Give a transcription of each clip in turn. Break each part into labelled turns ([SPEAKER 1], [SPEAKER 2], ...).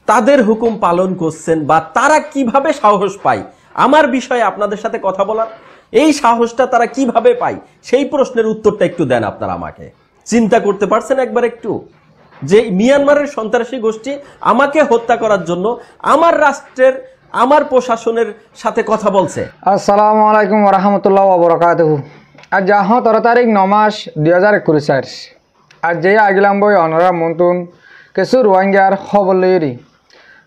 [SPEAKER 1] তাদের হুকুম পালন করছেন বা তারা কিভাবে সাহস পায় আমার বিষয়ে আপনাদের সাথে কথা বলার? এই সাহসটা তারা কিভাবে পায় সেই প্রশ্নের উত্তরটা একটু দেন আপনারা আমাকে। চিন্তা করতে পারছেন একবার একটু যে মিয়ানমারের সন্ত্রাসী গোষ্ঠী আমাকে হত্যা করার জন্য আমার রাষ্ট্রের আমার প্রশাসনের সাথে কথা বলছে।
[SPEAKER 2] আসসালামু আলাইকুম ওয়া রাহমাতুল্লাহি ওয়া বারাকাতুহু। আজ 13 তারিখ 9 মাস 2021 আজ যে আগিলাম বই অনরা মন্তুন কিছু রোহিঙ্গার খবর লইরি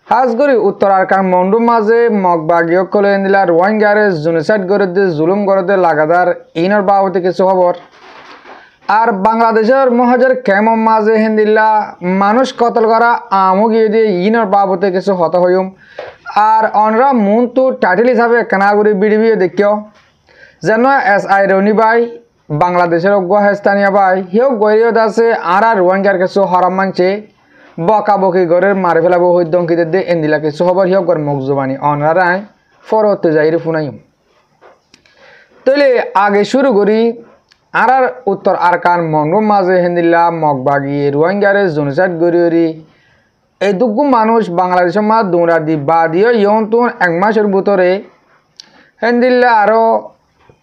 [SPEAKER 2] হাজগরি উত্তর আরকান মন্ডু মাঝে মগবাগিও কলে নিলা রোহিঙ্গারে জেনোসাইড করে দে জুলুম করে দে লাগাতার ইনর বাবতে কিছু খবর। আর বাংলাদেশের মহাজের কেমন মাঝে হিন্দিল্লা মানুষ কতল করা আমও গিয়ে দিয়ে ইনর বাবতে কিছু হত হইম। আর অনরা মন তো টাইটেল হিসাবে কানাগুড়ি বিড়িবিয়ে দেখিও যেন SI রনি ভাই বাংলাদেশের অজ্ঞ স্থানীয় ভাই হিও গৈরিয়ত আছে আর রোহিঙ্গার কিছু হরাম মানছে বকা বকি ঘরের মারি ফেলাবো হইদঙ্কিতে দে এন্দিলা কিছু খবর হিও গর মুখ জবানি অনরা রায় ফরতে যাইরে ফুনাইম। তাইলে আগে শুরু করি আর উত্তর আরকান মন্ডম মাঝে হিন্দিল্লা মগবাগি রোহিঙ্গারে জেনোসাইড গড়িয়রি এই দুগু মানুষ বাংলাদেশের মা দৌড়া দি বা দিও ইয়ন তুন 1 মাসের ভিতরে হিন্দিল্লা আরো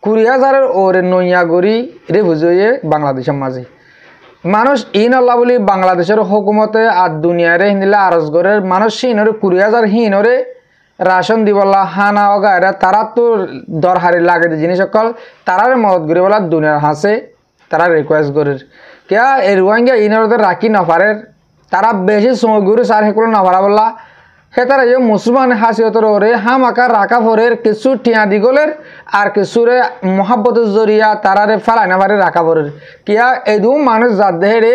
[SPEAKER 2] 20,000 ওরে নইয়া গড়ি রে বুঝিয়ে বাংলাদেশের মাঝে মানুষ ইন আল্লাহ বলি বাংলাদেশের হুকুমতে আর দুনিয়ারে হিন্দিল্লা আরজ গড়ের মানুষ হিনরে 20,000 হিনরে রাশন দিবলা হানা অগায়রা তারা তো দরহারি লাগে জিনিস সকল তারারে মদত করে বলা দুনিয়ার হাসে তারা রিকোয়েস্ট করে কে এই রোহিঙ্গা ইনরদের রাখি নফারের তারা বেশি সময় ঘুরে সার হেকুলো নফারা বললা হে তারা যে মুসলমান হাসিয়তর ওরে হাম আকার রাখা ফরের কিছু টিয়া দিগলের আর কিছুরে মহাব্বতের জরিয়া তারারে ফেলাই নাফারে রাখা ফরের কিয়া এই দু মানুষ যার দেহেরে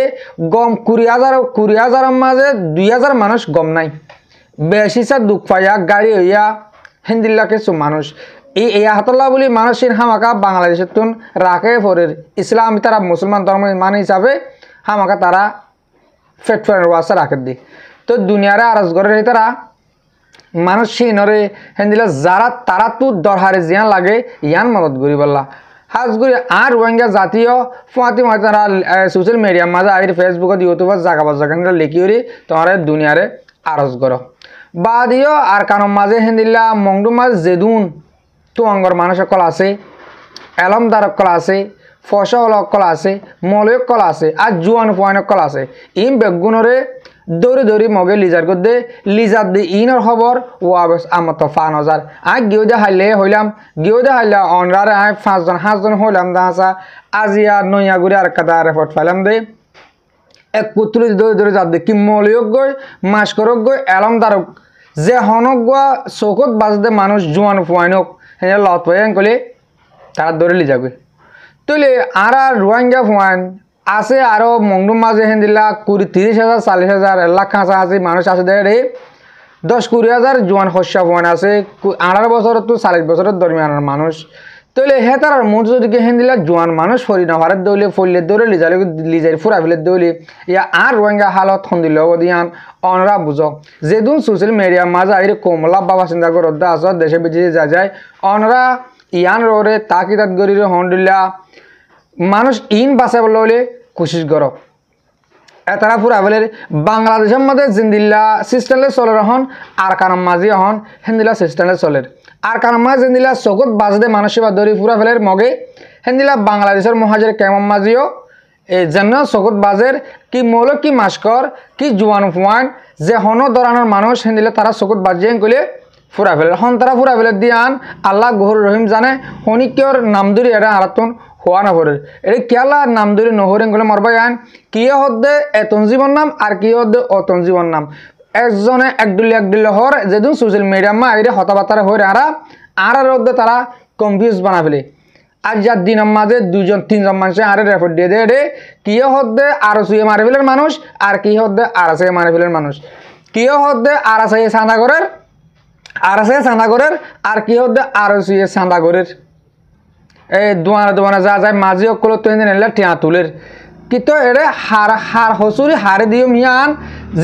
[SPEAKER 2] গম 20,000 মাঝে 2,000 মানুষ গম নাই বেশি সা দুঃখ পাইয়া গাড়ি হইয়া হিন্দিল্লা কিছু মানুষ এই হাতল্লা বলি মানুষের হামাকা বাংলাদেশের তুন রাখে ফরের ইসলাম তারা মুসলমান ধর্ম মানে হিসাবে হামাকা তারা ফেট ফের ওয়াসা রাখে দি তো দুনিয়ারে আরজ করে তারা মানুষ সিনরে হিন্দিলা যারা তারা তো দরহারে জিয়ান লাগে ইয়ান মদত করি বললা হাজগুড়ি আর রোহিঙ্গা জাতীয় ফুয়াতি তারা সোশ্যাল মিডিয়ার মাঝে আইর ফেসবুকত ইউটিউবত জাগা বাজাখান লিখিওরি তোমার দুনিয়ারে আরজ করো বাদিও আর কারণ মাঝে হিন্দিল্লা মংডু মাঝ জেদুন তো অঙ্গর মানুষ সকল আছে এলমদার সকল আছে ফসল সকল আছে মলয় সকল আছে আর জুয়ান ফুয়ান সকল আছে ইম বেগুনরে দৌড়ি দৌড়ি মগে লিজার করতে লিজার দি ইনর খবর ও আমার তো 5,000 আই গিয়ে দে হাইলে হইলাম গিয়ে দে হাইলা অনরারে আই 5জন 7জন হইলাম দাসা আজিয়া নইয়া গুড়ি আর কাদা রেপোর্ট ফাইলাম দে এক পুত্রী দৌড়ি দৌড়ি যার দেখি মলয়ক গই মাস করক গই এলমদারক যে হনক গোয়া চৌকত বাজতে মানুষ জোয়ান ফুয়াইনক সেনে লত পাইন কলে তারা দৌড়ে লি যাবে তুলে আর রোহিঙ্গা ফুয়াইন আছে আরো মংডুম মাঝে হিন্দিল্লা 30,000 40,000 লাখ কাছাকাছি মানুষ আছে দেখে 10-20,000 জোয়ান শস্য ফুয়াইন আছে 18 বছর তো 40 বছরের দরমিয়ানের মানুষ তাহলে হে তার মন যদি হিন্দিলা জোয়ান মানুষ ফরি না ভারত দৌলে ফলে দৌড়ে লিজাই ফুরা ফেলে দৌলে ইয়া আর রোহিঙ্গা হালত হন্দিল দিয়ান অনরা বুঝো যেদিন সোশ্যাল মিডিয়া মাঝে আইরে কমলা বাবা চিন্তা করে আস দেশে বিদেশে যা যায় অনরা ইয়ান রে তাকি তাত গরি হন্দিল্লা মানুষ ইন বাঁচাই বলে কোশিশ করো তারা ফুরা ফেলে বাংলাদেশের মধ্যে জিন্দিল্লা সিস্টেমে চলে হন আর কারণ মাঝে হন হিন্দিলা সিস্টেমে চলে আর কারণ মাঝে জিন্দিলা চকুত বাজদে মানুষের বা দৌড়ি ফুরা ফেলের মগে হিন্দিলা বাংলাদেশের মহাজের কেমন মাঝিও এই যেন চকুত বাজের কি মৌল কি মাস্কর কি জোয়ান ফুয়ান যে হন ধরানোর মানুষ হিন্দিলা তারা চকুত বাজিয়ে কইলে ফুরা ফেলে হন তারা ফুরা ফেলে দিয়ে আন আল্লাহ গহর রহিম জানে হনিকর নাম ধরি এটা আরাতন হওয়া না পড়ে এটা কেলা নাম ধরে নহরেন গলে মরবাই আন কি হদ্দে এতন জীবন নাম আর কি হদ্দে অতন জীবন নাম একজনে একদুল্লি হর যেদিন সোশ্যাল মিডিয়া মা আইরে হতাবাতারা হয়ে আর হদ্দে তারা কনফিউজ বানা ফেলে আর যার দিনের মাঝে 2-3জন মানুষের আরে রেপোর্ট দিয়ে দেয় রে কি হদ্দে আর শুয়ে মারি ফেলের মানুষ আর কি হদ্দে আর আছে মারি ফেলের মানুষ কি হদ্দে আর আছে সান্দাগরের আর কি হদ্দে আর শুয়ে সান্দাগরের এই দোয়ানে যা যায় মাঝে অকল তো টিয়া তুলের কিন্তু এরে হার হসুরি হারে দিও মিয়ান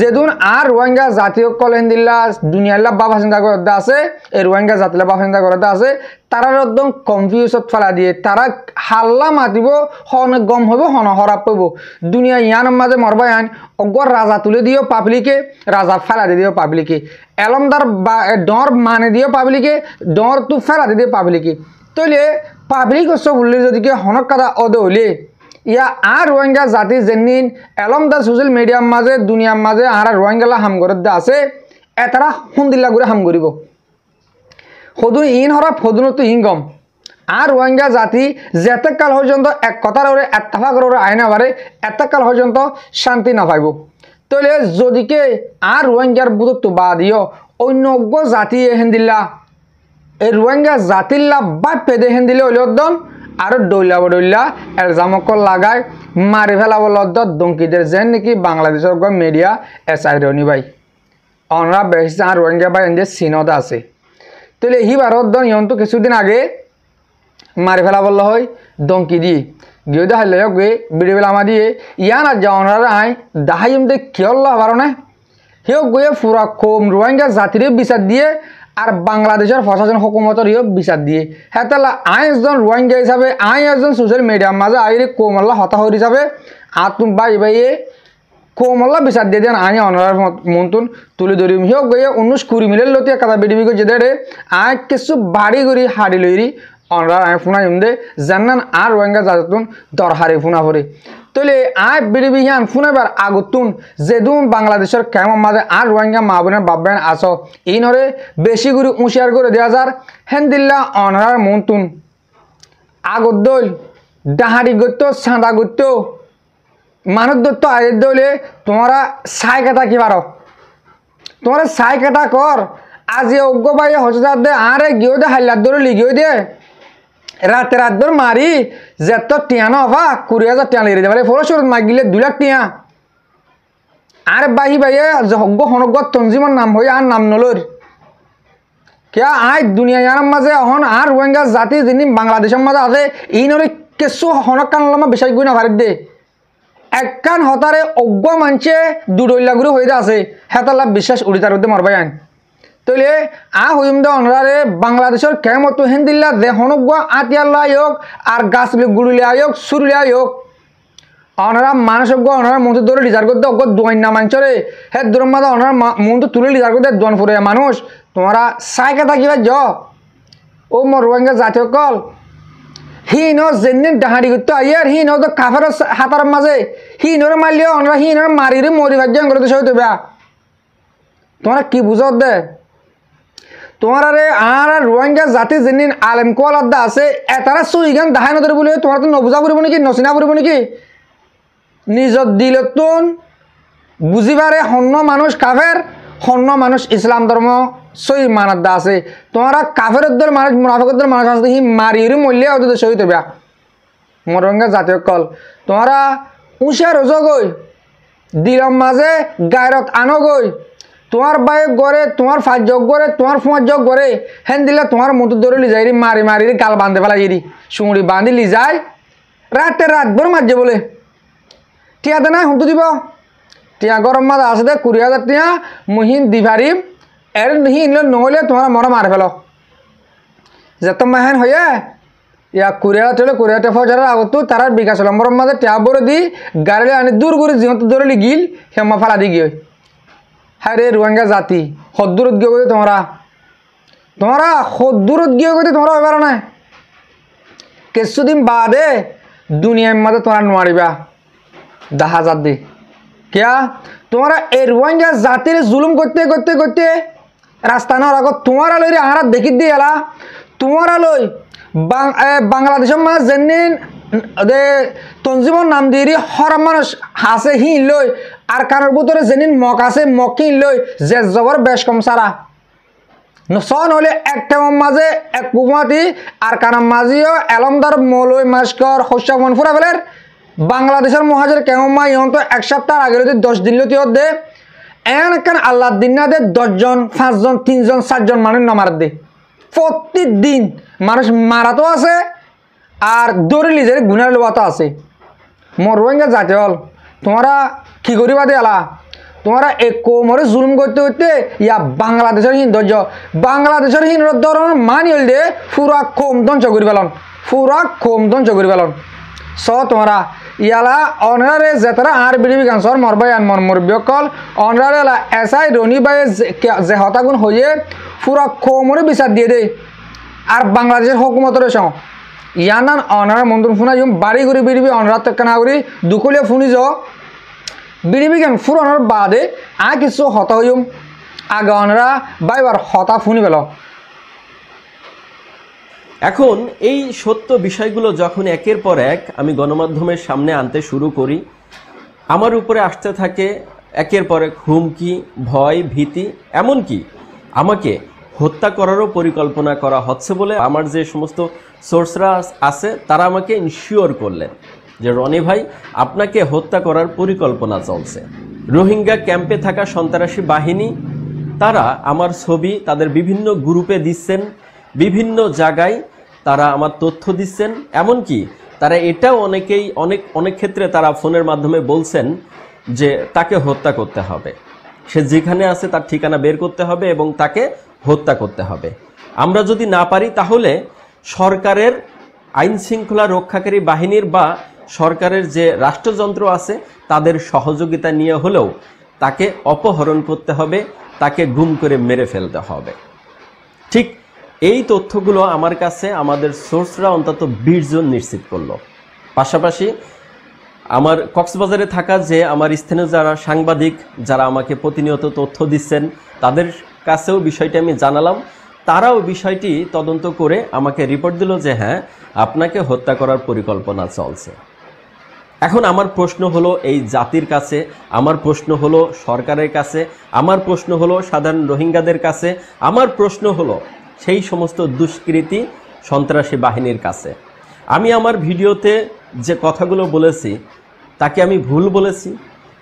[SPEAKER 2] যেদুন আর রোহিঙ্গা জাতীয় কলেন দিল্লা দুনিয়ার বাবা চিন্তা করতে আছে এই রোহিঙ্গা জাতিলা বাবা চিন্তা করতে আছে তারা একদম কনফিউজত ফেলা দিয়ে তারা হাল্লা মাতিব হন গম হইব হন হরাপ পাইব দুনিয়া ইয়ান মাঝে মরবাই আন অগর রাজা তুলে দিও পাবলিকে রাজা ফেলা দিও পাবলিকে এলমদার ডর মানে দিও পাবলিকে ডর তু ফেলা দিও পাবলিকে তৈলে পাবলিক সব বললে যদি কি হনক কাদা অদ হইলে ইয়া আর রোহিঙ্গা জাতি যেনিন এলমদার সোশ্যাল মিডিয়ার মাঝে দুনিয়ার মাঝে আর রোহিঙ্গালা হাম করতে আছে এতারা হুন্দিল্লা করে হাম করিব সদুন ইন হরা ফদুনতো ইন গম আর রোহিঙ্গা জাতি যেতেকাল পর্যন্ত এক কথার ওরে এত্তাফাকর ওরে আইনা বারে এতকাল পর্যন্ত শান্তি না পাইব তইলে যদিকে আর রোহিঙ্গার বুধত্ব বা দিও অন্য জাতি হেন্দিল্লা এই রোহিঙ্গা জাতিল্লা বা পেদে হেন্দিলে হইলদন আর ডইলা এলজামকল লাগায় মারি ফেলাব লদ্দত দঙ্কিদের যেন নাকি বাংলাদেশের মিডিয়া এসআইরনি ভাই অনরা বেশ আর রোহিঙ্গা ভাই এদের সিনত আছে তাহলে হি ভারত ইয়ন্তু কিছুদিন আগে মারি ফেলা বললো হয় দঙ্কি দিয়ে গিয়ে দেখাইলে গিয়ে বিড়ি বেলামা দিয়ে ইয়ান আর যাওয়ার আই দাহাইম দে কিয়ল্লা পারো না সেও গিয়ে পুরা কম রোহিঙ্গা জাতিরে বিচার দিয়ে আর বাংলাদেশের প্রশাসন হুকুমতর ইয়ে বিচার দিয়ে হ্যাঁ তাহলে আই একজন রোহিঙ্গা হিসাবে আই একজন সোশ্যাল মিডিয়ার মাঝে আইরে কোমল্লা হতাহর হিসাবে আর তুমি বাই বাইয়ে কোমল্লা বিচার দিয়ে দেন আই অনার মন্তুন তুলে ধরিম হিও গিয়ে 19-20 মিলের লতিয়া কাদা বেডিবি গিয়ে যেতে আই কিছু বাড়ি করি হাড়ি লইরি অনার আই ফোনা ইমদে জানান আর রোহিঙ্গা জাতুন দরহারে ফোনা ভরে তইলে আই বেডিবি হিয়ান ফোনাবার আগুতুন যেদুন বাংলাদেশের কেমন মাঝে আর রোহিঙ্গা মা বোনের বাব্বেন আস ইনরে বেশি করে উঁশিয়ার করে দেওয়া যার হেন্দিল্লা অনার মন্তুন আগত দল ডাহারি গত্য সাঁদা গত্য মানুষ দত্ত আয়ের দলে তোমরা সাই কাটা কি পারো তোমরা সাই কাটা কর আজ অজ্ঞ পাই হসদার দে আরে গিয়ে দে হাল্লার দৌড়ে লিগিয়ে দে রাতে রাত ধর মারি যেত টিয়া না হবা 20,000 টিয়া লেগে যাবে ফলস্বরূপ মাগিলে 2 লাখ টিয়া আর বাহি বাইয়ে হজ্ঞ হনজ্ঞ তঞ্জিমর নাম হয়ে আর নাম নলর কে আই দুনিয়া ইয়ার মাঝে হন আর রোহিঙ্গা জাতি যিনি বাংলাদেশের মাঝে আছে এই নরে কিছু হনক কানলামা বিষয় গুই না ভারত দে একখান হতারে অজ্ঞ মানছে দুডইলাগুড়ি হয়ে আছে হেতাল্লা বিশ্বাস উড়িতার মধ্যে মরবাই আন তইলে হইম দে অনরারে বাংলাদেশের কেমত হেন্দিল্লা দে হনজ্ঞ আতিয়াল্লা হোক আর গাছ গুড়িলে হোক সুরলে হোক অনরা মানুষজ্ঞ অনরা মন্ত্র ধরে লিজার করতে অজ্ঞ দোয়াই না মানছরে হে দূর মাঝে অনরা মন্ত্র তুলে লিজার করতে দোয়ান ফুরে মানুষ তোমরা সাই কথা কিবা জ ও মোর রোহিঙ্গা জাতীয় কল হিনো যেদিন ডাহারি করতে আইয়ার হিনো তো কাফের হাতার মাঝে হিনোর মারলেও অনরা হিনোর মারিরে মরি ভাজ্যাং করতে সহিত বেয়া তোমরা কি বুঝত দে তোমার আরে আর রোহিঙ্গা জাতি যেদিন আলেম কোয়াল আড্ডা আছে এতারা চুরি গান দাহাই নদরে বলে তোমার তো নবুজা পড়ব নাকি নচিনা পড়ব নাকি নিজত দিলতুন বুঝিবারে হন্য মানুষ কাফের হন্য মানুষ ইসলাম ধর্ম সই মানাদ্দা আছে তোমরা কাফের দল মানুষ মুনাফিকদের মানুষ আছে হি মারিরে মরলে ওদের সহিত বেয়া রোহিঙ্গা জাতীয় কল তোমরা উঁশিয়ার রোজ গই দিলম মাঝে গায়রত আনো গই তোমার বাই গড়ে তোমার ফাঁস যোগ করে তোমার ফুঁয়ার যোগ করে হেন দিলে তোমার মতো ধরে লি যাই মারি মারি গাল বাঁধতে ফেলা গিরি শুঁড়ি বাঁধি লি যায় রাতে রাত ভর মারছে বলে টিয়াতে না হুঁতু দিব টিয়া গরম মাছ আছে দে 20,000 টিয়া মুহিন দিভারিম এর হিন নহলে তোমার মরা মারে ফেলো যেত মাহেন হয়ে ইয়া 20,000 টিয়া ফজারের আগত তারা বিকাশ নম্বরের মাঝে টিয়া বড় দি গাড়ি আনি দূর করে যিহত ধরে লি গিল হেমা ফেলা দি গিয়ে হ্যাঁ রে রোহিঙ্গা জাতি সদ্দূরত গিয়ে গতি তোমরা সদ্দূরত গিয়ে গতি তোমরা হইবার না কিছুদিন বাদে দুনিয়ার মাঝে তোমরা নোৱাৰিবা দেখা যাত দি কিয়া তোমরা এই রোহিঙ্গা জাতির জুলুম করতে করতে করতে রাস্তা না আগত তোমার লই আহারা দেখি দিয়ে এলা তোমার লই বাংলাদেশের মাঝে যেদিন তঞ্জিমর নাম দিয়ে হরাম মানুষ হাসে হি লই আর কারোর ভিতরে যেদিন মক আছে মকি লই যে জবর বেশ কম সারা সন হলে একটা মাঝে এক কুমাতি আর কানার মাঝিও এলমদার মৌলই মাস্কর শস্য মন ফুরা ফেলের বাংলাদেশের মহাজের কেমন মা ইহন্ত 1 সপ্তাহ আগে 10 দিন লতি দে এন কান আল্লাহ দিন না দে 10 জন 5 জন 3 জন 7 জন মানুষ নমার দে প্রতিদিন মানুষ মারাতো আছে আর দৌড়ে লিজের গুনার লোয়াতো আছে মোর রোহিঙ্গা জাতি হল তোমরা কি করিবা দেলা তোমরা এক কোমরে জুলুম করতে করতে ইয়া বাংলাদেশের হিন্দর্য বাংলাদেশের হিন্দর ধরনের মানি হল দে পুরা কম ধ্বংস করি পেলন পুরা কম ধ্বংস করি পেলন স তোমরা ইয়ালা অনারে যেতারা আর বিডিবি ক্যান্সার মরবাই আন মর মুরব্বিয়কল অনারে এলা এসআই রনি বাই যে হতাগুন হয়ে পুরা কোমরে বিচার দিয়ে দে আর বাংলাদেশের হুকুমতের সঙ্গে ইয়ানান অনার মন্দির ফোনা যখন বাড়ি করে বিডিবি অনার তেকানা করি দুকলিয়া ফুনি যাও বিডিবি কেন ফুরানোর বাদে আর কিছু হতা হইম আগে অনারা বাইবার হতা ফুনি পেল
[SPEAKER 1] এখন এই সত্য বিষয়গুলো যখন একের পর এক আমি গণমাধ্যমের সামনে আনতে শুরু করি আমার উপরে আসতে থাকে একের পর এক হুমকি ভয় ভীতি এমনকি আমাকে হত্যা করারও পরিকল্পনা করা হচ্ছে বলে আমার যে সমস্ত সোর্সরা আছে তারা আমাকে ইনশিওর করলেন যে রনি ভাই আপনাকে হত্যা করার পরিকল্পনা চলছে। রোহিঙ্গা ক্যাম্পে থাকা সন্ত্রাসী বাহিনী তারা আমার ছবি তাদের বিভিন্ন গ্রুপে দিচ্ছেন, বিভিন্ন জায়গায় তারা আমার তথ্য দিচ্ছেন, এমনকি তারা এটাও অনেক ক্ষেত্রে তারা ফোনের মাধ্যমে বলছেন যে তাকে হত্যা করতে হবে, সে যেখানে আছে তার ঠিকানা বের করতে হবে এবং তাকে হত্যা করতে হবে। আমরা যদি না পারি তাহলে সরকারের আইন শৃঙ্খলা রক্ষাকারী বাহিনীর বা সরকারের যে রাষ্ট্রযন্ত্র আছে তাদের সহযোগিতা নিয়ে হলেও তাকে অপহরণ করতে হবে, তাকে গুম করে মেরে ফেলতে হবে। ঠিক এই তথ্যগুলো আমার কাছে আমাদের সোর্সরা অন্তত 20 জন নিশ্চিত করলো। পাশাপাশি আমার কক্সবাজারে থাকা যে আমার স্থানীয় যারা সাংবাদিক যারা আমাকে প্রতিনিয়ত তথ্য দিচ্ছেন তাদের কাছেও বিষয়টি আমি জানালাম, তারাও বিষয়টি তদন্ত করে আমাকে রিপোর্ট দিল যে হ্যাঁ আপনাকে হত্যা করার পরিকল্পনা চলছে। এখন আমার প্রশ্ন হলো এই জাতির কাছে, আমার প্রশ্ন হলো সরকারের কাছে, আমার প্রশ্ন হলো সাধারণ রোহিঙ্গাদের কাছে, আমার প্রশ্ন হলো সেই সমস্ত দুষ্কৃতী সন্ত্রাসী বাহিনীর কাছে। আমি আমার ভিডিওতে যে কথাগুলো বলেছি তাকে আমি ভুল বলেছি?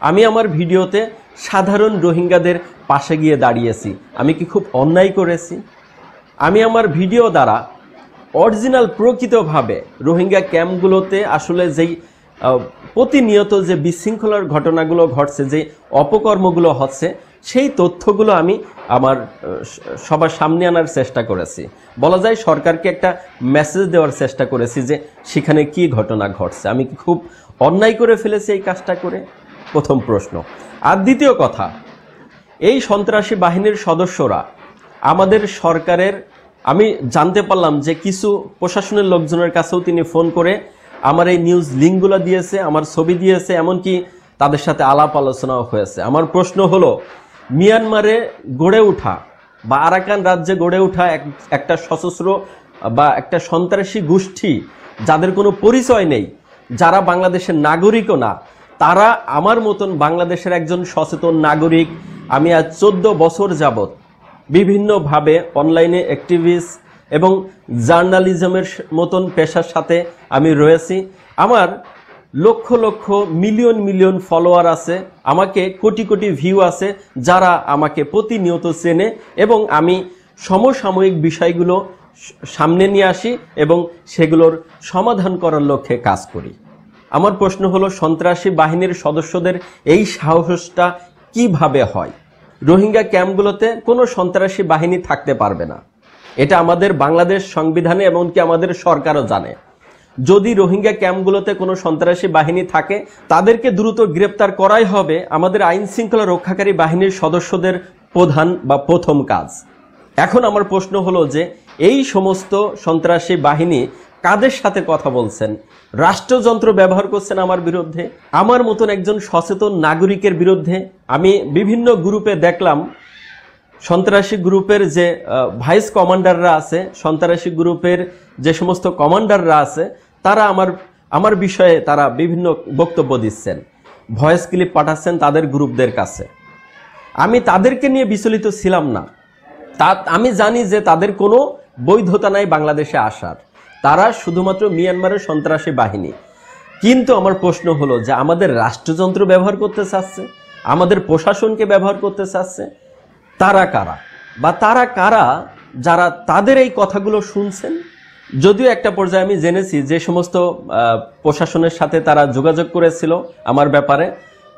[SPEAKER 1] আমি আমার ভিডিওতে সাধারণ রোহিঙ্গাদের পাশে গিয়ে দাঁড়িয়েছি, আমি কি খুব অন্যায় করেছি? আমি আমার ভিডিও দ্বারা অরিজিনাল প্রকৃতভাবে রোহিঙ্গা ক্যাম্পগুলোতে আসলে যেই প্রতিনিয়ত যে বিশৃঙ্খলার ঘটনাগুলো ঘটছে, যে অপকর্মগুলো হচ্ছে, সেই তথ্যগুলো আমি আমার সবার সামনে আনার চেষ্টা করেছি। বলা যায় সরকারকে একটা মেসেজ দেওয়ার চেষ্টা করেছি যে সেখানে কি ঘটনা ঘটছে। আমি কি খুব অন্যায় করে ফেলেছি এই কাজটা করে? প্রথম প্রশ্ন। আর দ্বিতীয় কথা, এই সন্ত্রাসী বাহিনীর সদস্যরা আমাদের সরকারের, আমি জানতে পারলাম যে কিছু প্রশাসনের লোকজনের কাছেও তিনি ফোন করে আমার এই নিউজ লিঙ্কগুলো দিয়েছে, আমার ছবি দিয়েছে, এমনকি তাদের সাথে আলাপ আলোচনাও হয়েছে। আমার প্রশ্ন হলো মিয়ানমারে গড়ে ওঠা বা আরাকান রাজ্যে গড়ে ওঠা একটা সশস্ত্র বা একটা সন্ত্রাসী গোষ্ঠী যাদের কোনো পরিচয় নেই, যারা বাংলাদেশের নাগরিকও না, তারা আমার মতন বাংলাদেশের একজন সচেতন নাগরিক, আমি আজ 14 বছর যাবত বিভিন্নভাবে অনলাইনে অ্যাক্টিভিস্ট এবং জার্নালিজমের মতন পেশার সাথে আমি রয়েছি। আমার lakh lakh million million follower আছে, আমাকে কোটি কোটি ভিউ আছে, যারা আমাকে প্রতিনিয়ত চেনে এবং আমি সমসাময়িক বিষয়গুলো সামনে নিয়ে আসি এবং সেগুলোর সমাধান করার লক্ষ্যে কাজ করি। আমার প্রশ্ন হলো সন্ত্রাসী বাহিনীর সদস্যদের এই সাহসটা কিভাবে হয়? রোহিঙ্গা ক্যাম্পগুলোতে কোনো সন্ত্রাসী বাহিনী থাকতে পারবে না, এটা আমাদের বাংলাদেশ সংবিধানে এমনকি আমাদের সরকারও জানে। যদি রোহিঙ্গা ক্যাম্পগুলোতে কোনো সন্ত্রাসী বাহিনী থাকে তাদেরকে দ্রুত গ্রেপ্তার করাই হবে আমাদের আইন শৃঙ্খলা রক্ষাকারী বাহিনীর সদস্যদের প্রধান বা প্রথম কাজ। এখন আমার প্রশ্ন হলো যে এই সমস্ত সন্ত্রাসী বাহিনী কাদের সাথে কথা বলছেন? রাষ্ট্রযন্ত্র ব্যবহার করছেন আমার বিরুদ্ধে, আমার মতন একজন সচেতন নাগরিকের বিরুদ্ধে। আমি বিভিন্ন গ্রুপে দেখলাম সন্ত্রাসী গ্রুপের যে ভাইস কমান্ডাররা আছে, সন্ত্রাসী গ্রুপের যে সমস্ত কমান্ডাররা আছে, তারা আমার বিষয়ে তারা বিভিন্ন বক্তব্য দিচ্ছেন, ভয়েস ক্লিপ পাঠাচ্ছেন তাদের গ্রুপদের কাছে। আমি তাদেরকে নিয়ে বিচলিত ছিলাম না। আমি জানি যে তাদের কোনো বৈধতা নাই বাংলাদেশে আসার, তারা শুধুমাত্র মিয়ানমারের সন্ত্রাসী বাহিনী। কিন্তু আমার প্রশ্ন হলো যে আমাদের রাষ্ট্রযন্ত্র ব্যবহার করতে চাচ্ছে, আমাদের প্রশাসনকে ব্যবহার করতে চাচ্ছে, তারা কারা বা তারা কারা যারা তাদের এই কথাগুলো শুনছেন? যদিও একটা পর্যায়ে আমি জেনেছি যে সমস্ত প্রশাসনের সাথে তারা যোগাযোগ করেছিল আমার ব্যাপারে,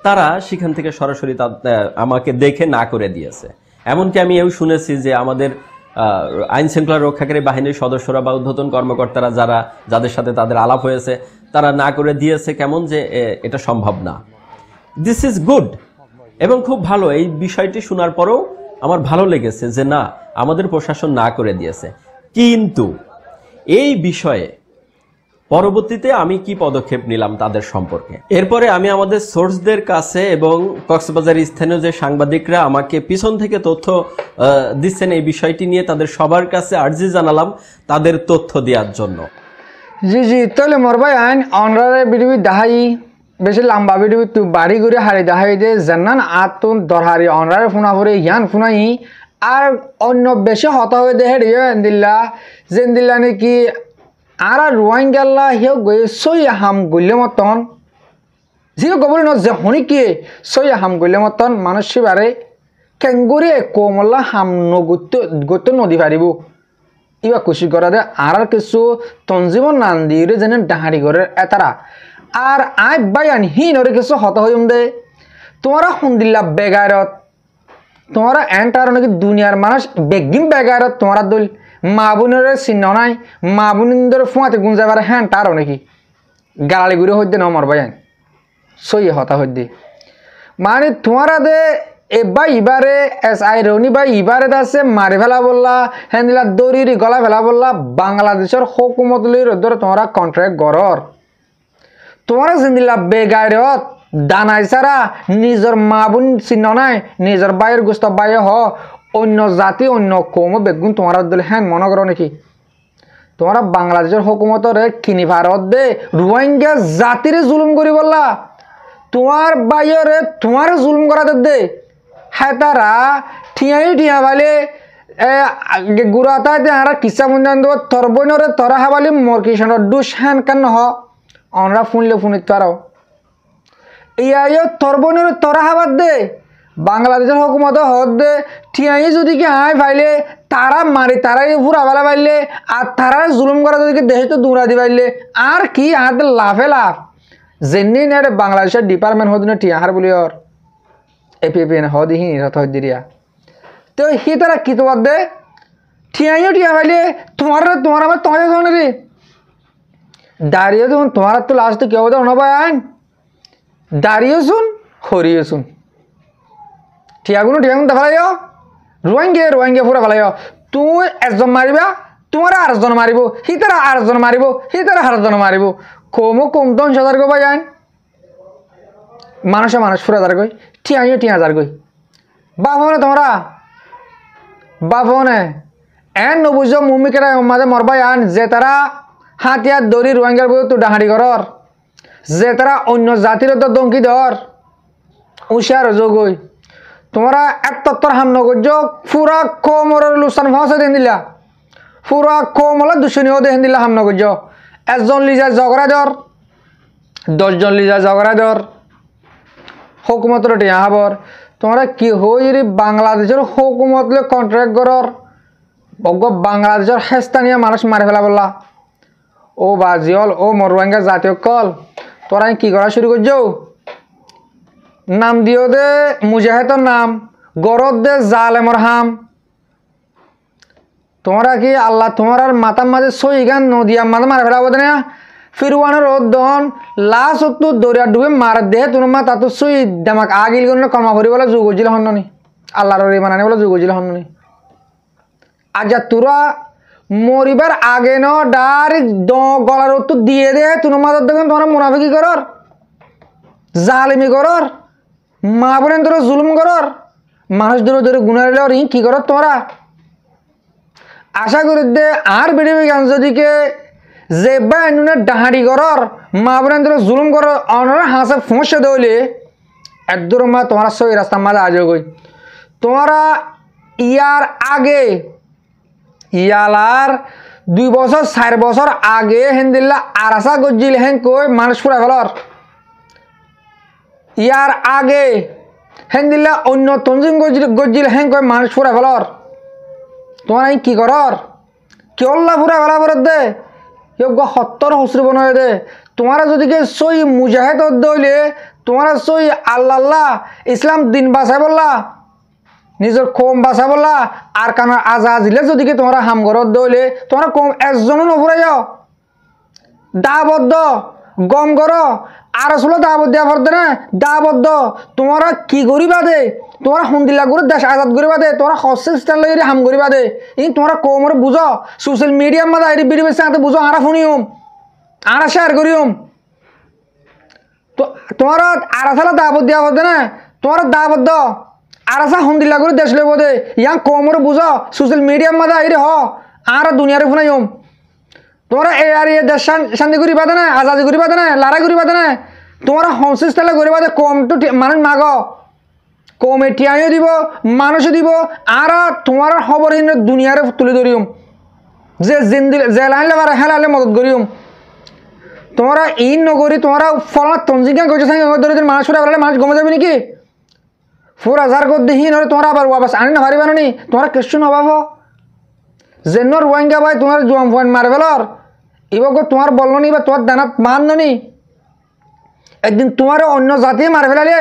[SPEAKER 1] তারা সেখান থেকে সরাসরি আমাকে দেখে না করে দিয়েছে। এমনকি আমি এও শুনেছি যে আমাদের আইন শৃঙ্খলা রক্ষাকারী বাহিনীর সদস্যরা বা ঊর্ধ্বতন কর্মকর্তারা যাদের সাথে তাদের আলাপ হয়েছে, তারা না করে দিয়েছে, কেমন যে এটা সম্ভব না। দিস ইজ গুড এবং খুব ভালো। এই বিষয়টি শোনার পরেও আমার ভালো লেগেছে যে না, আমাদের প্রশাসন না করে দিয়েছে। কিন্তু এই বিষয়ে পরবর্তীতে আমি কি পদক্ষেপ নিলাম তাদের সম্পর্কে, এরপরে আমি আমাদের সোর্সদের কাছে এবং কক্সবাজার স্থানীয় যে সাংবাদিকরা আমাকে পিছন থেকে তথ্য দিচ্ছেন এই বিষয়টি নিয়ে, তাদের সবার কাছে আর্জি জানালাম তাদের তথ্য দেওয়ার জন্য।
[SPEAKER 2] জি জি, তাহলে মোর ভাই আইন অনরারে বিডিবি দাহাই বেশি লম্বা বিডিবি তু বাড়ি ঘুরে হারি দাহাই দে জানান আতুন দরহারি অনরারে ফোনা ভরে ইয়ান ফোনাই আর অন্য বেশি হতা হয়ে দে হেড দিল্লা যেন দিল্লা নাকি আর রোহিঙ্গাল্লা হেউ গই সই হাম গইলে মতন জিও গবল ন যে হনি কি সই হাম গইলে মতন মানুষ বারে কেঙ্গুরে কোমলা হাম নগুত নদী পারিব ইবা খুশি করা দে আর কিছু তঞ্জিমন নান দিয়ে যেন ডাহারি করে এতারা আর আই বাইয়ান হিনরে কিছু হত হইম দে তোমরা হুন্দিল্লা বেগারত তোমরা এন্টার নাকি দুনিয়ার মানুষ বেগিম বেগারত তোমরা দল মা বোনের চিহ্ন নাই, মা বোনদের ফুঁয়াতে গুণ যাবার হ্যাঁ তারও নাকি গালালি ঘুরে হইতে ন মর বাইয়ান সই হতা হইতে মানে তোমরা দে এবার ইবারে এস আই রনি ভাই ইবারে আছে মারি ফেলা বললা হ্যাঁ দিলা দড়ি গলা ফেলা বললা বাংলাদেশের হুকুমত লই রোদর তোমরা কন্ট্রাক্ট গরর তোমরা জিন্দিলা বেগাইরত দানাই সারা নিজের মা বোন চিহ্ন নাই, নিজের বাইয়ের গোস্ত বাইয়ে হ অন্য জাতি অন্য কম বেগুন তোমরা দলে হ্যাঁ মনে করো নাকি তোমরা বাংলাদেশের হুকুমতরে কিনি ভারত দে রোহিঙ্গা জাতিরে জুলুম করি বললা তোমার বাইরে তোমার জুলুম করাতে দে হ্যাঁ তারা ঠিয়া বালে গুড়াতা হারা কিসা মুন্দান দেব তোর বইনরে তোরা হাবালি মোর কিষণ ডুস হ্যান কেন হ অনরা ফুনলে ফুনিত পারো ইয়া তোর বইনরে তোরা হাবাদ দে বাংলাদেশের হুকুমত হদ দে ঠিয়াই যদি কি হাই ফাইলে তারা মারি তারাই পুরা বেলা পাইলে আর তারা জুলুম করা যদি দেহে তো দৌড়া দি পাইলে আর কি হাতে লাভে লাভ যেনি না বাংলাদেশের ডিপার্টমেন্ট হদিনে টিয়াহার বলি ওর এপিএন হদিহি নিহত হদিরিয়া তো হি তারা কি তোমার দে ঠিয়াইও টিয়া পাইলে তোমার আমার তোমার ধরনের রে দাঁড়িয়ে দেখুন তোমার তো লাস্ট কেউ তো নবাই আইন দাঁড়িয়ে শুন হরিয়ে শুন ঠিয়াগুনো দেখা লাইও রোহিঙ্গে পুরা ফেলাইও তুই একজন মারিবা তোমার আরেকজন মারিব সি তারা আরেকজন মারিব সি তারা আরেকজন মারিব কমো কম তো 10,000 গো পাই আইন মানুষ পুরা হাজার গই ঠিয়াইও 10,000 গই বাপনে তোমরা বাপনে এন নবুজ মুমিকেরা মাঝে মরবাই আন যে তারা হাতিয়ার দড়ি রোহিঙ্গার বই তো ডাহাড়ি ঘরর যে তারা অন্য জাতির তো দমকি ধর উশার যোগই তোমরা এক তত্তর হাম নগর্য পুরা কোমরের লুসান ভাষা দেন দিলা পুরা কোমলা দুশনীয় দেন দিলা হাম নগর্য একজন লিজা ঝগড়া ধর 10 জন লিজা ঝগড়া ধর হুকুমতর টিয়া হাবর তোমরা কি হই রে বাংলাদেশের হুকুমত লে কন্ট্রাক্ট করর বগ বাংলাদেশের হেস্তানিয়া মানুষ মারি ফেলা বললা ও বাজিল ও মরুয়াঙ্গা জাতীয় কল তোরা কি করা শুরু করছো নাম দিও দে মুজাহিদর নাম গরদ দে জালেমর হাম তোমরা কি আল্লাহ তোমার মাতার মাঝে সই গান নদিয়া মাঝে মারা ফেলা বোধ না ফিরওয়ানের রোদন লাশ তো দরিয়া ডুবে মার দেহে তোমার মা তাতো সই দামাক আগিল গণ কর্মা ভরি বলে যোগ হয়েছিল হন্নি আল্লাহর মানানি বলে যোগ হয়েছিল হন্নি আজ তোরা মরিবার আগে ন ডাইরেক্ট গলার তো দিয়ে দে তোমার মাথার দেখেন তোমরা মুনাফিকি করর জালিমি করর মা বোনের ধরে জুলুম করর মানুষ ধরে ধরে গুনার কি করর তোমরা আশা করি দে আর বেড়ে গান যদিকে যে বাই ডাহাড়ি করর মা বোনের ধরে জুলুম করর অনারা হাসে ফোঁসে দইলে একদম মা তোমরা সই রাস্তা মাঝে আজ গই তোমরা ইয়ার আগে ইয়ালার 2 বছর 4 বছর আগে হেন্দিল্লা আরাসা গজ্জিল হেন কই মানুষ পুরা ফেলর ইয়ার আগে হেন্দিল্লা অন্য তঞ্জিম গজ্জিল হেন কই মানুষ পুরা ফেলর তোমরা কি করর কেল্লা ফুরা বেলা করে দে যোগ্য 70 হসরি বনায় দে তোমারা যদি কে সই মুজাহিদ দইলে তোমারা সই আল্লাহ ইসলাম দিন বাঁচাই বললা নিজের কম বাঁচা বললা আর কানা আজাদিলে যদি কে তোমরা হাম ঘরত দইলে তোমরা কম একজনও নফুরাই যাও দাবদ্ধ গম করো আর আসলে দাবত দেওয়া পড়তে না দাবদ্ধ তোমরা কি করিবা দে তোমরা হুন্দিলা করে দেশ আজাদ করিবা দে তোমরা হস্টেল স্টাইল লাগে হাম করিবা দে ই তোমরা কোমরে বুঝো সোশ্যাল মিডিয়ার মধ্যে আইরি ভিডিও সাথে বুঝো আরা শুনিওম আরা শেয়ার করিওম তো তোমরা আরা সালা দাবত দেওয়া পড়তে না তোমরা দাবদ্ধ আর আসা হুন্দিলা করে দেশ লইব দে ইয়াং কোমরে বুঝো সোশ্যাল মিডিয়ার মধ্যে আইরি হ আর দুনিয়ারে শুনাইম তোমরা এ আর দেশ শান্তি করি পাতে না আজাদি করি পাতে না লড়াই করি পাতে না তোমরা সংশ্লিষ্টলে করি পাতে কম তো মানুষ মাগ কমে টিয়াইও দিব মানুষও দিব আর তোমার খবর দুনিয়ারে তুলে ধরিম যে যে লাইলে পারে হেলাইলে মদত করিম তোমরা ইন নগরী তোমরা ফলনা তঞ্জিকা করছো ধরে মানুষ ফুরা বলে মানুষ গমে যাবে নাকি 4000 কর দেখি নয় তোমরা আবার ওয়াবাস আনি না পারিবা নি তোমরা কিছু নভাব যেন রোহিঙ্গা ভাই তোমার জুয়াম পয়েন্ট মারে ফেলর এবার তোমার বললো নি বা তোমার দানাত মান নি একদিন তোমার অন্য জাতি মারে ফেলালে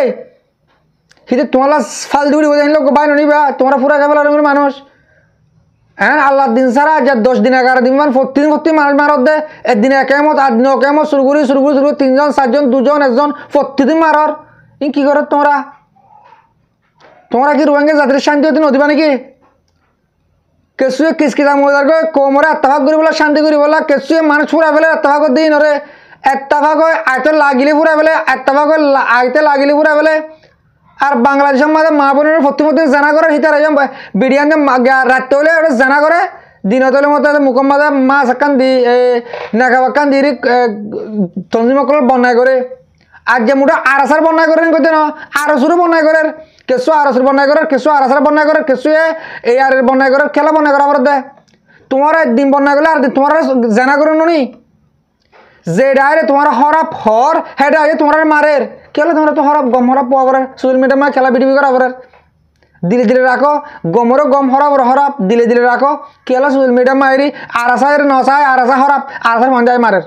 [SPEAKER 2] কিন্তু তোমার ফাল দৌড়ি বোঝাই লোক বাই নিবা তোমরা পুরা যাবে মানুষ হ্যাঁ আল্লাহ দিন ছাড়া যে 10 দিন 11 দিন মান প্রতিদিন মানুষ মারত দে একদিন একেমত আদিন একেমত শুরু করি 3 জন 4 জন 2 জন 1 জন প্রতিদিন মারর ই কি করো তোমরা কি রোহিঙ্গা জাতির শান্তি হতে নদিবা নাকি কেসুয়ে কিসকিতা মজার করে কোমরে আত্তাফাক করি বলা শান্তি করি বলা কেসুয়ে মানুষ ফুরা ফেলে আত্তাফাক দিই নরে আত্তাফাক আয়তে লাগিলে ফুরা ফেলে আত্তাফাক আয়তে লাগিলে ফুরা ফেলে আর বাংলাদেশের মধ্যে মা বোনের প্রতিমধ্যে জানা করে হিতার বিরিয়ানি রাত্রে হলে ওটা জানা করে দিনত হলে মতো মুখম্মাদে মাছ একান দি নাকাবাক্কান দি তঞ্জিমকল বন্যায় করে আর যে মুঠা আরাসার বন্যায় করেন কইতে না আরসুরও বন্যায় করেন কেসু আরসুর বন্যায় করে কেসু আরাসার বন্যায় করে কেসুয়ে এই আর বন্যায় করে খেলা বন্যায় করা পরে দেয় তোমার একদিন বন্যায় করলে আর তোমার জানা করে নি যে ডাইরে তোমার হরাপ হর হেডা আগে তোমার মারের কেলে তোমরা তো হরাপ গম হরাপ পাওয়া পরে সোশ্যাল মিডিয়া মা খেলা বিডিবি করা পরে দিলে দিলে রাখো গমরও গম হরাপ হরাপ দিলে দিলে রাখো কেলা সোশ্যাল মিডিয়া মারি আরাসার নসায় আরাসা হরাপ আরাসার মঞ্জায় মারের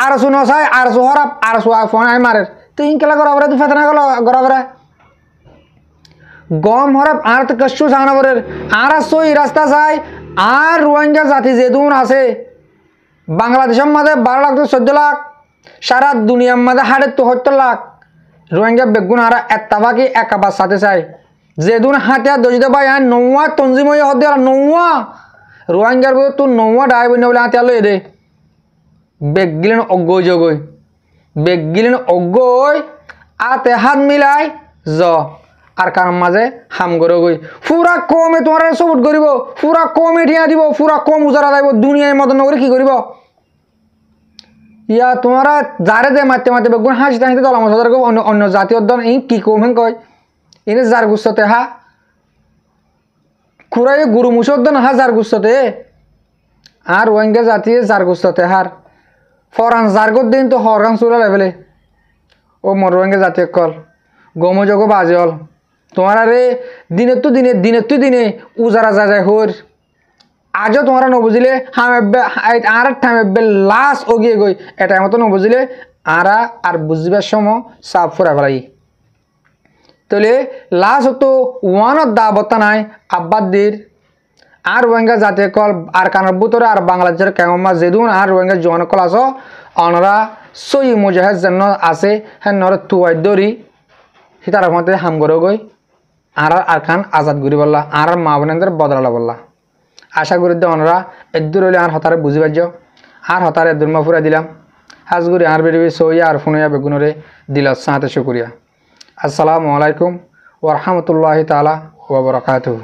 [SPEAKER 2] আরসু নসায় আরসু হরাপ আরসু ফোন আই মারের তো ইন খেলা করা পরে তুই ফেতনা করা পরে গম হরাপ আর তো কষ্ট সাহানা পরে আর সই রাস্তা চাই আর রোহিঙ্গা জাতি যে দুন আছে বাংলাদেশের মধ্যে 12 লাখ to 14 লাখ সারা দুনিয়ার মধ্যে 70 লাখ রোহিঙ্গা বেগুন আর এত্তাবাকি একাবার সাথে চাই যে দুন হাতিয়া দজিতে ভাই আর নৌয়া তঞ্জিময় হতে আর নৌয়া রোহিঙ্গার বই তো নৌয়া ডাই বই বলে হাতিয়া লই দে বেগগিলেন অজ্ঞই জগই বেগগিলেন অজ্ঞই আতে হাত মিলাই জ আর কার মাঝে হাম করে গই পুরা কমে তোমার সবুট করিব পুরা কমে ঠিয়া দিব পুরা কম উজারা যাইব দুনিয়ায় মদন নগরে কি করিব ইয়া তোমরা যারে দে মারতে মারতে বেগুন হাসিতে হাসিতে দলাম সদরকে অন্য জাতীয় দল ই কি কম হেন কয় ইনে যার গুস্ততে হা খুরাই গুরু মুসদ্দন হা যার গুস্ততে আর রোহিঙ্গা জাতি যার গুস্ততে হার ফরান জারগত দিন তো হরগান চুলা লেভেলে ও মর রোহিঙ্গা জাতীয় কল গমযোগ বাজে হল তোমার আরে দিনের তো দিনে উজারা যা যায় হর আজও তোমরা নবুঝিলে আর ঠামে লাশ ওগিয়ে গই এটা মতো নবুঝিলে আরা আর বুঝবার সময় সাফ ফুরা ফেলাই তাহলে লাশ হতো ওয়ানত দাবতা নাই আব্বাদ্দির আর রোহিঙ্গা জাতীয় কল আর কানার বুতরে আর বাংলাদেশের কেমন যেদুন আর রোহিঙ্গা জোয়ান কল আস অনরা সই মুজাহেদ যেন আছে হ্যাঁ নর তুয়াই দরি সীতার মতে হাম করে গই আর খান আজাদ করি বললা আর মা বোনদের বদলালা বললা আশা করি দে অনরা এদুর হইলে আর হতারে বুঝি পারছ আর হতারে এদুর মা ফুরা দিলাম হাজ করি আর বেরিবি সইয়া আর ফুনইয়া বেগুনরে দিল সাহাতে শুকুরিয়া আসসালামু আলাইকুম ওয়া রাহমাতুল্লাহি তাআলা ওয়া বারাকাতুহু।